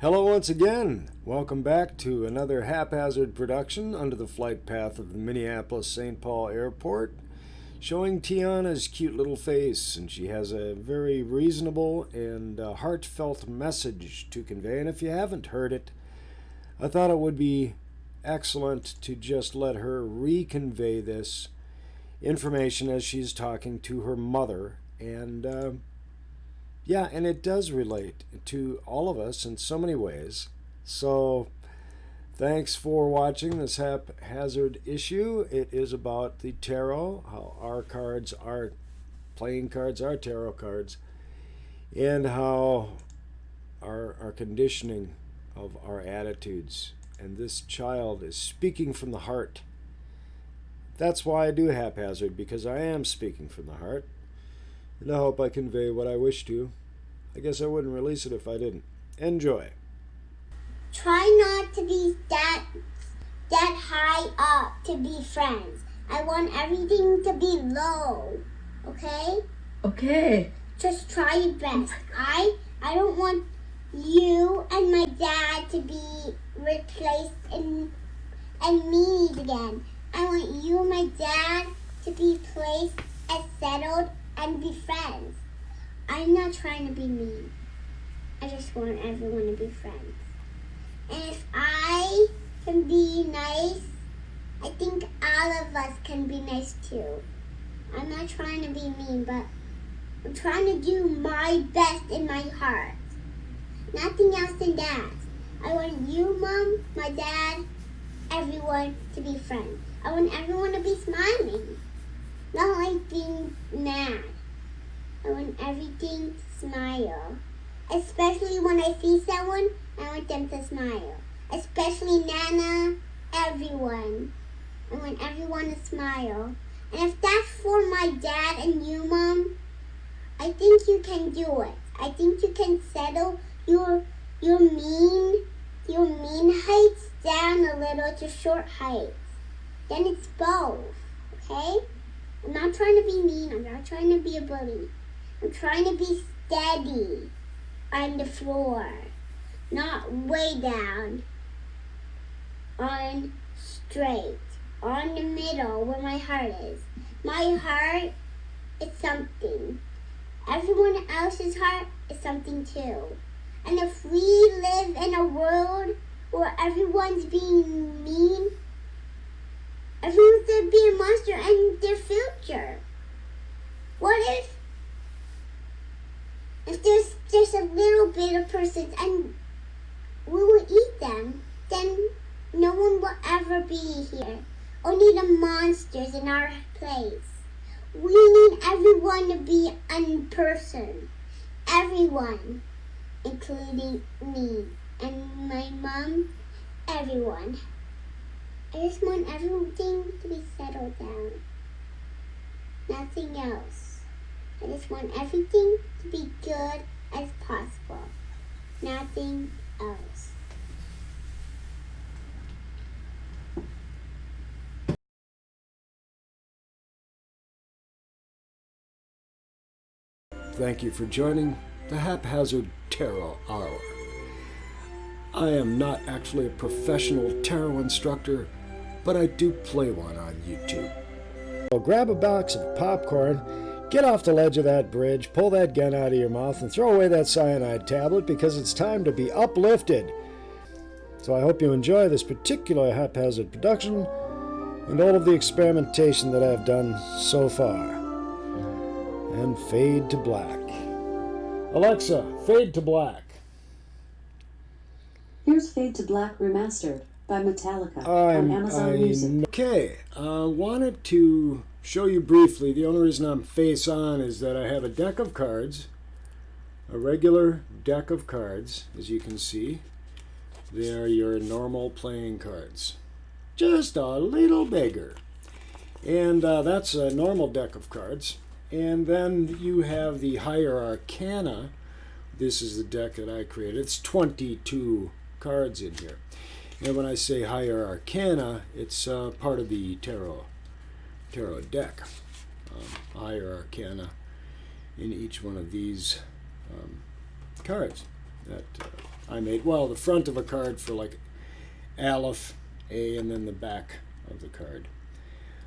Hello once again. Welcome back to another haphazard production under the flight path of the Minneapolis-St. Paul Airport, showing Tiana's cute little face, and she has a very reasonable and heartfelt message to convey. And if you haven't heard it, I thought it would be excellent to just let her reconvey this information as she's talking to her mother. And yeah, and it does relate to all of us in so many ways. So thanks for watching this haphazard issue. It is about the tarot, how our cards are playing cards, are tarot cards, and how our conditioning of our attitudes. And this child is speaking from the heart. That's why I do haphazard, because I am speaking from the heart. And I hope I convey what I wish to. I guess I wouldn't release it if I didn't. Enjoy. Try not to be that high up to be friends. I want everything to be low. Okay? Okay. Just try your best. I don't want you and my dad to be replaced and meanies again. I want you and my dad to be placed as settled and be friends. I'm not trying to be mean. I just want everyone to be friends. And if I can be nice, I think all of us can be nice too. I'm not trying to be mean, but I'm trying to do my best in my heart. Nothing else than that. I want you, Mom, my dad, everyone to be friends. I want everyone to be smiling, not like being mad. I want everything to smile. Especially when I see someone, I want them to smile. Especially Nana, everyone. I want everyone to smile. And if that's for my dad and you, Mom, I think you can do it. I think you can settle your mean heights down a little to short heights. Then it's both, okay? I'm not trying to be mean. I'm not trying to be a bully. I'm trying to be steady on the floor, not way down, on straight, on the middle where my heart is. My heart is something. Everyone else's heart is something too. And if we live in a world where everyone's being mean, everyone's going to be a monster in their future. What if there's just a little bit of persons and we will eat them? Then no one will ever be here. Only the monsters in our place. We need everyone to be a person. Everyone, including me and my mom, everyone. I just want everything to be settled down. Nothing else. I just want everything to be good as possible. Nothing else. Thank you for joining the Haphazard Tarot Hour. I am not actually a professional tarot instructor, but I do play one on YouTube. So grab a box of popcorn, get off the ledge of that bridge, pull that gun out of your mouth, and throw away that cyanide tablet, because it's time to be uplifted. So I hope you enjoy this particular haphazard production and all of the experimentation that I've done so far. And fade to black. Alexa, fade to black. Here's Fade to Black Remastered by Metallica on Amazon Music. Okay, I wanted to show you briefly. The only reason I'm face on is that I have a deck of cards, a regular deck of cards, as you can see. They are your normal playing cards, just a little bigger. And that's a normal deck of cards. And then you have the Higher Arcana. This is the deck that I created. It's 22 cards in here. And when I say Higher Arcana, it's part of the tarot deck. Higher Arcana in each one of these cards. that I made. Well, the front of a card for like Aleph, A, and then the back of the card.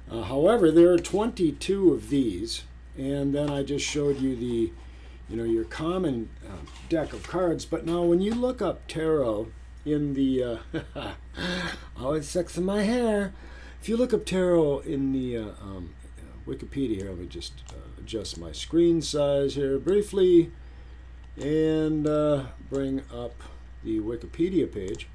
However, there are 22 of these, and then I just showed you the, your common deck of cards. But now when you look up tarot in the, always sex in my hair. If you look up tarot in the Wikipedia here, let me just adjust my screen size here briefly and bring up the Wikipedia page.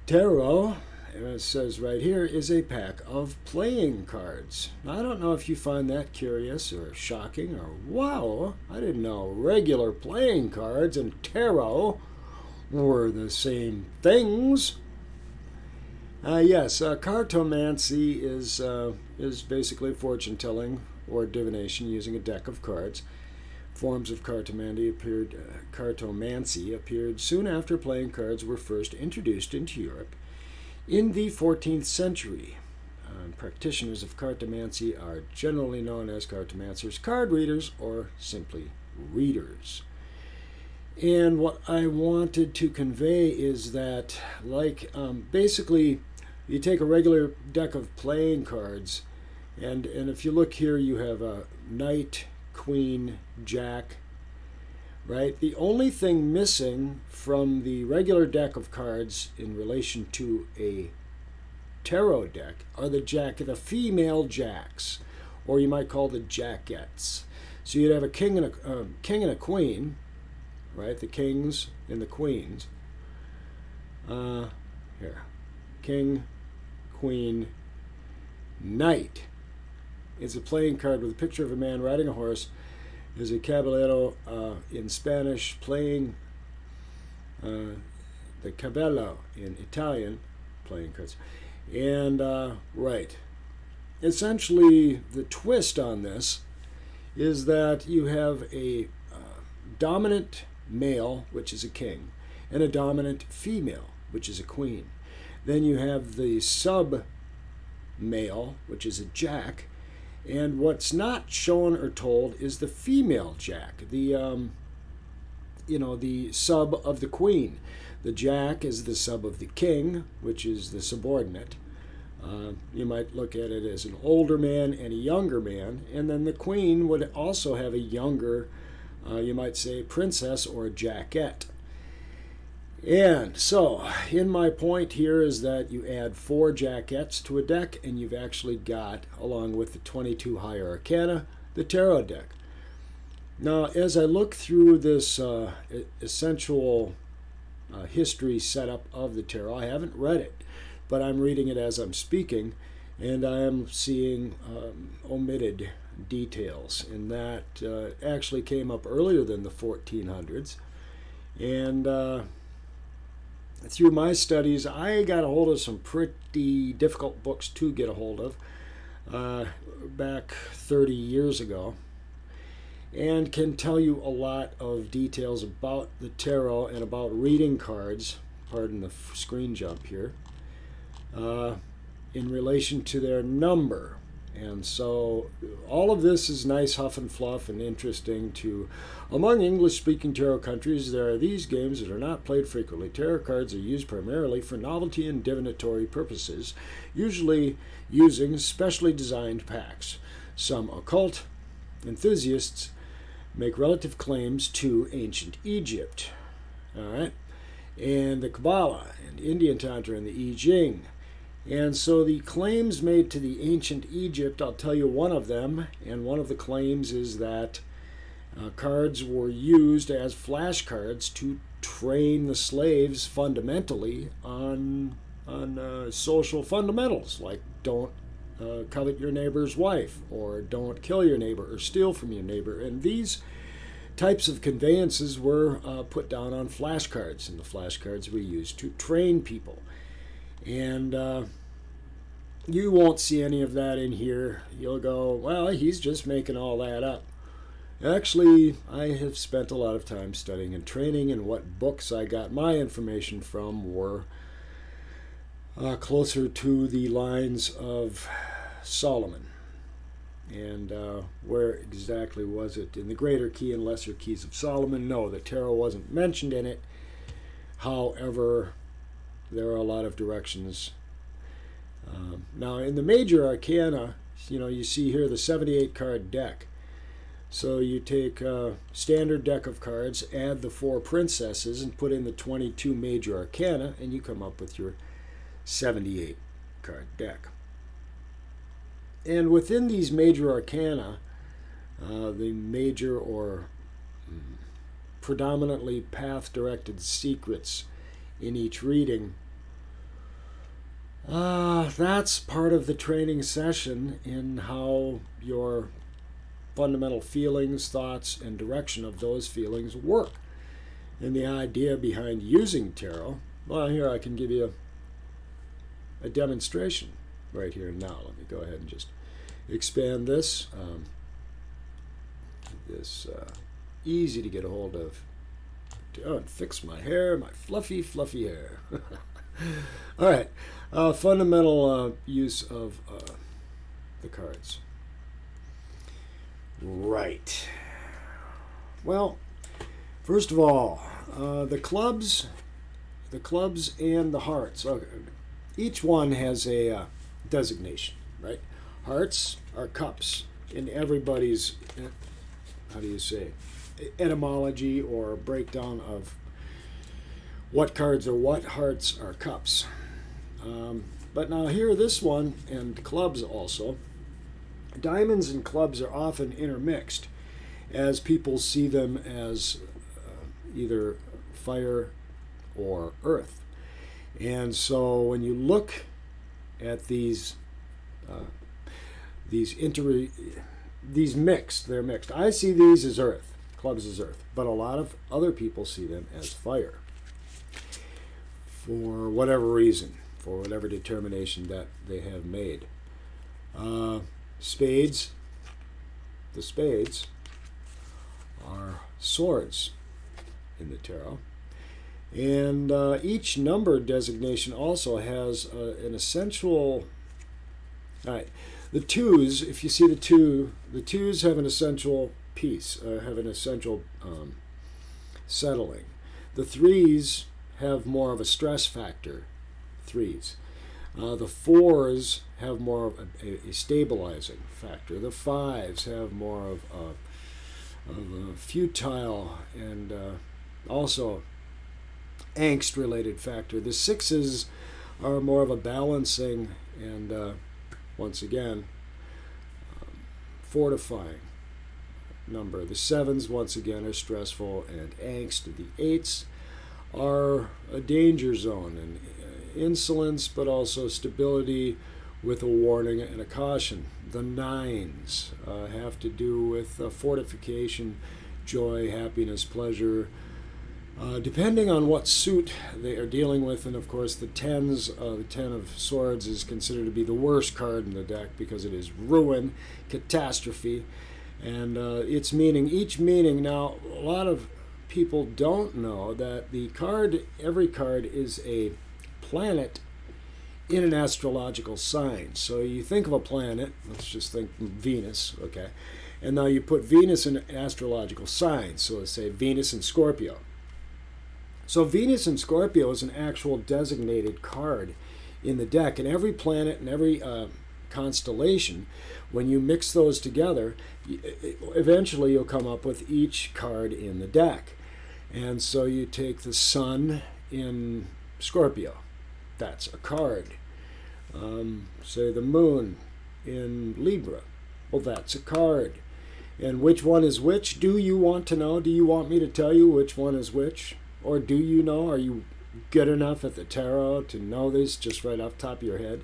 Tarot, it says right here, is a pack of playing cards. Now, I don't know if you find that curious or shocking or wow, I didn't know regular playing cards and tarot were the same things. Yes, cartomancy is basically fortune telling or divination using a deck of cards. Forms of cartomancy appeared soon after playing cards were first introduced into Europe in the 14th century. Practitioners of cartomancy are generally known as cartomancers, card readers, or simply readers. And what I wanted to convey is that, basically, you take a regular deck of playing cards, and if you look here, you have a knight, queen, jack, right? The only thing missing from the regular deck of cards in relation to a tarot deck are the female jacks, or you might call the jackettes. So you'd have a king and a queen, right? The kings and the queens. Here, king, queen, knight. It's a playing card with a picture of a man riding a horse. There's a caballero in Spanish, playing the cavallo in Italian, playing cards. And, right. Essentially, the twist on this is that you have a dominant male, which is a king, and a dominant female, which is a queen. Then you have the sub-male, which is a jack, and what's not shown or told is the female jack, the sub of the queen. The jack is the sub of the king, which is the subordinate. You might look at it as an older man and a younger man, and then the queen would also have a younger, you might say, princess or a jackette. And so, in my point here is that you add 4 jackettes to a deck, and you've actually got, along with the 22 higher arcana, the tarot deck. Now, as I look through this essential history setup of the tarot, I haven't read it, but I'm reading it as I'm speaking, and I am seeing omitted details, and that actually came up earlier than the 1400s. And through my studies, I got a hold of some pretty difficult books to get a hold of back 30 years ago, and can tell you a lot of details about the tarot and about reading cards, pardon the screen jump here, in relation to their number. And so all of this is nice huff and fluff and interesting to, among English-speaking tarot countries, there are these games that are not played frequently. Tarot cards are used primarily for novelty and divinatory purposes, usually using specially designed packs. Some occult enthusiasts make relative claims to ancient Egypt, all right, and the Kabbalah and Indian Tantra and the I Ching. And so the claims made to the ancient Egypt, I'll tell you one of them, and one of the claims is that cards were used as flashcards to train the slaves fundamentally on social fundamentals, like don't covet your neighbor's wife, or don't kill your neighbor, or steal from your neighbor. And these types of conveyances were put down on flashcards, and the flashcards were used to train people. And you won't see any of that in here. You'll go, well, he's just making all that up. Actually, I have spent a lot of time studying and training, and what books I got my information from were closer to the lines of Solomon. And where exactly was it? In the Greater Key and Lesser Keys of Solomon? No, the tarot wasn't mentioned in it. However, there are a lot of directions. Now, in the major arcana, you see here the 78 card deck. So you take a standard deck of cards, add the 4 princesses, and put in the 22 major arcana, and you come up with your 78 card deck. And within these major arcana, the major or predominantly path-directed secrets in each reading, that's part of the training session in how your fundamental feelings, thoughts, and direction of those feelings work. And the idea behind using tarot, well, here I can give you a demonstration right here and now. Let me go ahead and just expand this. Easy to get a hold of. And fix my hair, my fluffy, fluffy hair. All right. Fundamental use of the cards. Right. Well, first of all, the clubs and the hearts. Okay. Each one has a designation, right? Hearts are cups in everybody's, how do you say, etymology or breakdown of what cards are what, hearts are cups. But now here, this one, and clubs also, diamonds and clubs are often intermixed as people see them as either fire or earth. And so when you look at these mixed, they're mixed. I see these as earth, clubs as earth, but a lot of other people see them as fire for whatever reason, for whatever determination that they have made. Spades, the spades are swords in the tarot. And each number designation also has an essential. All right, the twos. If you see the twos have an essential piece, have an essential settling. The threes have more of a stress factor. Threes. The fours have more of a stabilizing factor. The fives have more of a futile and also angst-related factor. The sixes are more of a balancing and, once again, fortifying number. The sevens, once again, are stressful and angst. The eights are a danger zone and insolence, but also stability with a warning and a caution. The nines have to do with fortification, joy, happiness, pleasure, depending on what suit they are dealing with. And of course the tens, the 10 of swords is considered to be the worst card in the deck because it is ruin, catastrophe, and its meaning, each meaning. Now, a lot of people don't know that every card is a planet in an astrological sign. So you think of a planet, let's just think Venus, okay, and now you put Venus in an astrological sign. So let's say Venus in Scorpio. So Venus in Scorpio is an actual designated card in the deck, and every planet and every constellation, when you mix those together, eventually you'll come up with each card in the deck. And so you take the sun in Scorpio, that's a card. Say the moon in Libra, well, that's a card. And which one is which? Do you want to know? Do you want me to tell you which one is which? Or do you know? Are you good enough at the tarot to know this just right off the top of your head?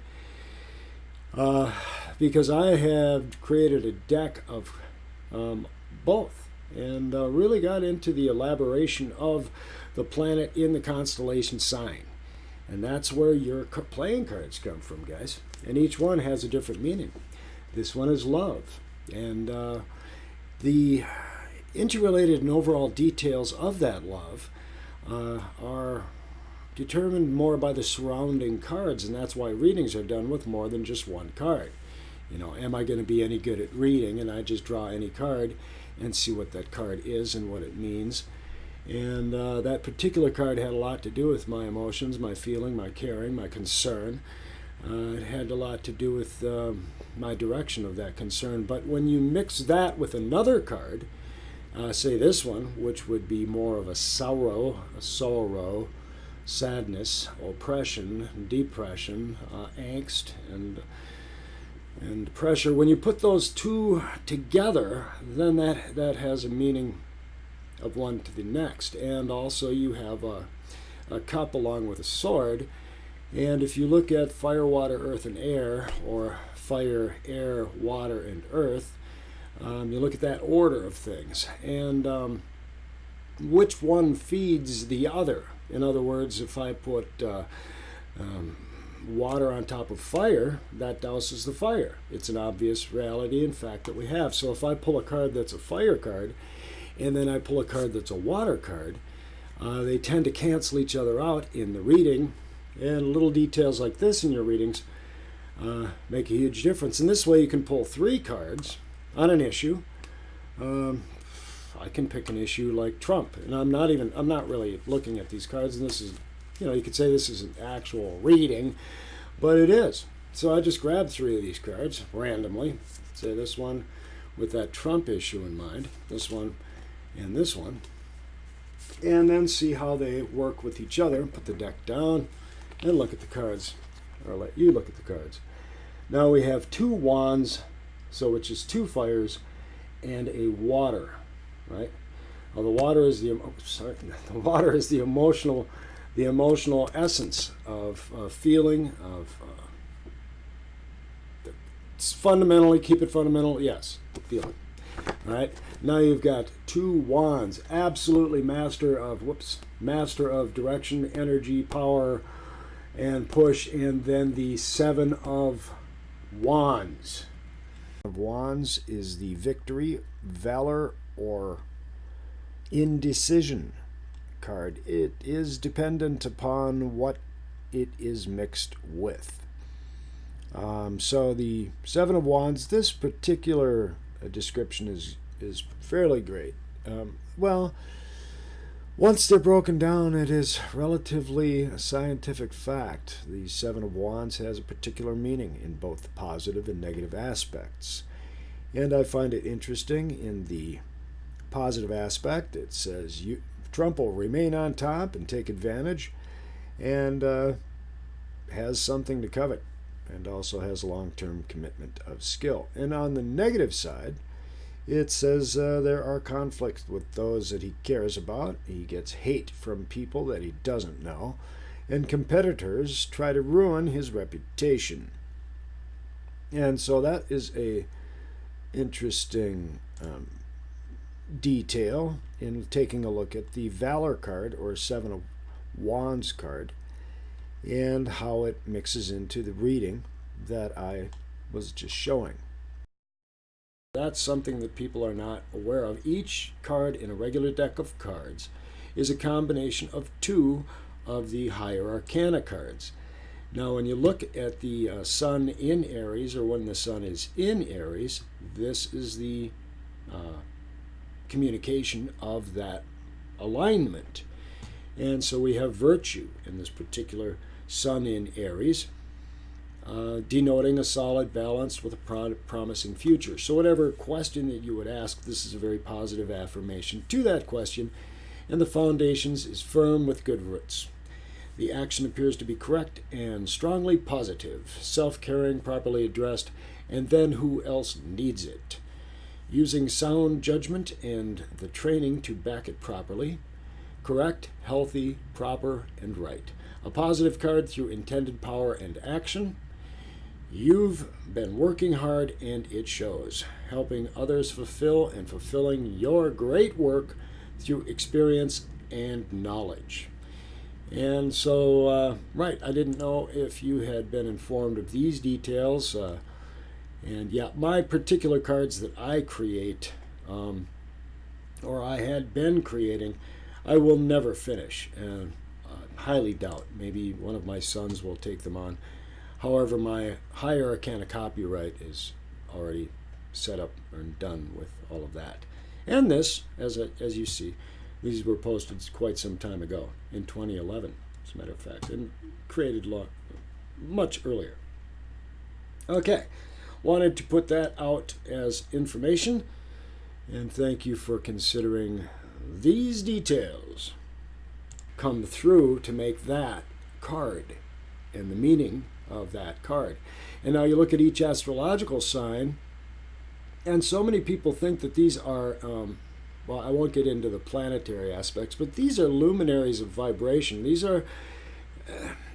Because I have created a deck of both and really got into the elaboration of the planet in the constellation sign. And that's where your playing cards come from, guys. And each one has a different meaning. This one is love. And the interrelated and overall details of that love are determined more by the surrounding cards, and that's why readings are done with more than just one card. am I going to be any good at reading? And I just draw any card and see what that card is and what it means. And that particular card had a lot to do with my emotions, my feeling, my caring, my concern. It had a lot to do with my direction of that concern. But when you mix that with another card, say this one, which would be more of a sorrow, sadness, oppression, depression, angst, and pressure. When you put those two together, then that has a meaning of one to the next. And also you have a cup along with a sword. And if you look at fire, water, earth, and air, or fire, air, water, and earth, you look at that order of things. And which one feeds the other? In other words, if I put water on top of fire, that douses the fire. It's an obvious reality and fact that we have. So if I pull a card that's a fire card, and then I pull a card that's a water card, they tend to cancel each other out in the reading, and little details like this in your readings make a huge difference. And this way you can pull 3 cards on an issue. I can pick an issue like Trump, and I'm not really looking at these cards, and this is, you could say this is an actual reading, but it is. So I just grabbed 3 of these cards randomly, say this one with that Trump issue in mind, this one, and this one, and then see how they work with each other. Put the deck down and look at the cards, or let you look at the cards. Now we have 2 wands, so which is 2 fires and a water, right? Well, the water is the emotional essence of feeling, of it's fundamentally, keep it fundamental, yes, feeling. All right, now you've got 2 wands, absolutely master of direction, energy, power, and push, and then the 7 of wands. Of wands is the victory, valor, or indecision card. It is dependent upon what it is mixed with. So the 7 of wands, this particular description is fairly great. Well, once they're broken down, it is relatively a scientific fact. The 7 of wands has a particular meaning in both the positive and negative aspects. And I find it interesting in the positive aspect. It says Trump will remain on top and take advantage, and has something to covet, and also has a long-term commitment of skill. And on the negative side, it says there are conflicts with those that he cares about. He gets hate from people that he doesn't know, and competitors try to ruin his reputation. And so that is a interesting detail in taking a look at the Valor card, or 7 of Wands card, and how it mixes into the reading that I was just showing. That's something that people are not aware of. Each card in a regular deck of cards is a combination of 2 of the higher arcana cards. Now, when you look at the sun in Aries, or when the sun is in Aries, this is the communication of that alignment. And so we have virtue in this particular sun in Aries, denoting a solid balance with a promising future. So whatever question that you would ask, this is a very positive affirmation to that question, and the foundations is firm with good roots. The action appears to be correct and strongly positive, self-caring, properly addressed, and then who else needs it? Using sound judgment and the training to back it properly. Correct, healthy, proper, and right. A positive card through intended power and action. You've been working hard and it shows, helping others fulfill and fulfilling your great work through experience and knowledge. And so, right, I didn't know if you had been informed of these details. And yeah, my particular cards that I create, or I had been creating, I will never finish. And highly doubt. Maybe one of my sons will take them on. However, my higher arcana copyright is already set up and done with all of that. And this, as you see, these were posted quite some time ago, in 2011, as a matter of fact, and created much earlier. Okay, wanted to put that out as information, and thank you for considering these details come through to make that card and the meaning of that card. And now you look at each astrological sign, and so many people think that these are, well, I won't get into the planetary aspects, but these are luminaries of vibration. These are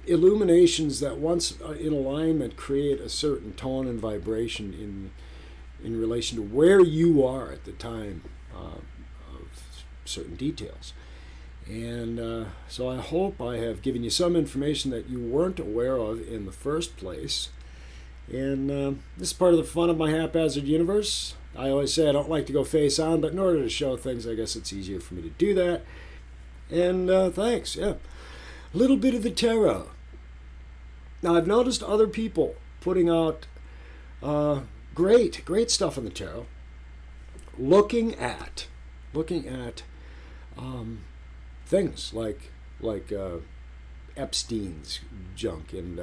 illuminations that once in alignment create a certain tone and vibration in relation to where you are at the time of certain details. And so I hope I have given you some information that you weren't aware of in the first place. And this is part of the fun of my haphazard universe. I always say I don't like to go face on, but in order to show things, I guess it's easier for me to do that. And thanks, yeah. A little bit of the tarot. Now, I've noticed other people putting out great stuff on the tarot, looking at things like Epstein's junk and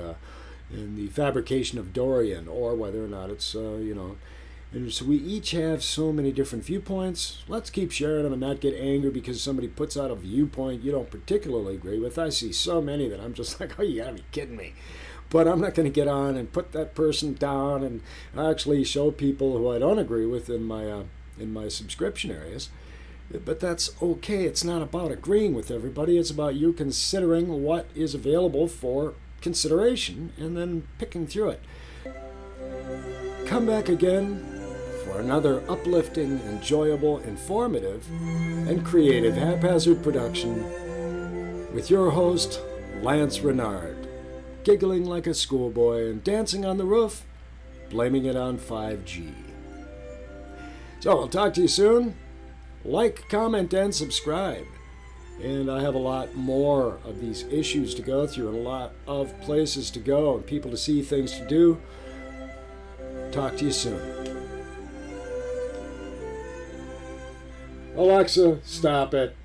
the fabrication of Dorian, or whether or not it's And so we each have so many different viewpoints. Let's keep sharing them and not get angry because somebody puts out a viewpoint you don't particularly agree with. I see so many that I'm just like, oh, you gotta be kidding me. But I'm not going to get on and put that person down and actually show people who I don't agree with in my subscription areas. But that's okay. It's not about agreeing with everybody. It's about you considering what is available for consideration and then picking through it. Come back again for another uplifting, enjoyable, informative, and creative haphazard production with your host, Lance Reynard, giggling like a schoolboy and dancing on the roof, blaming it on 5G. So I'll talk to you soon. Like, comment, and subscribe. And I have a lot more of these issues to go through and a lot of places to go and people to see, things to do. Talk to you soon. Alexa, stop it.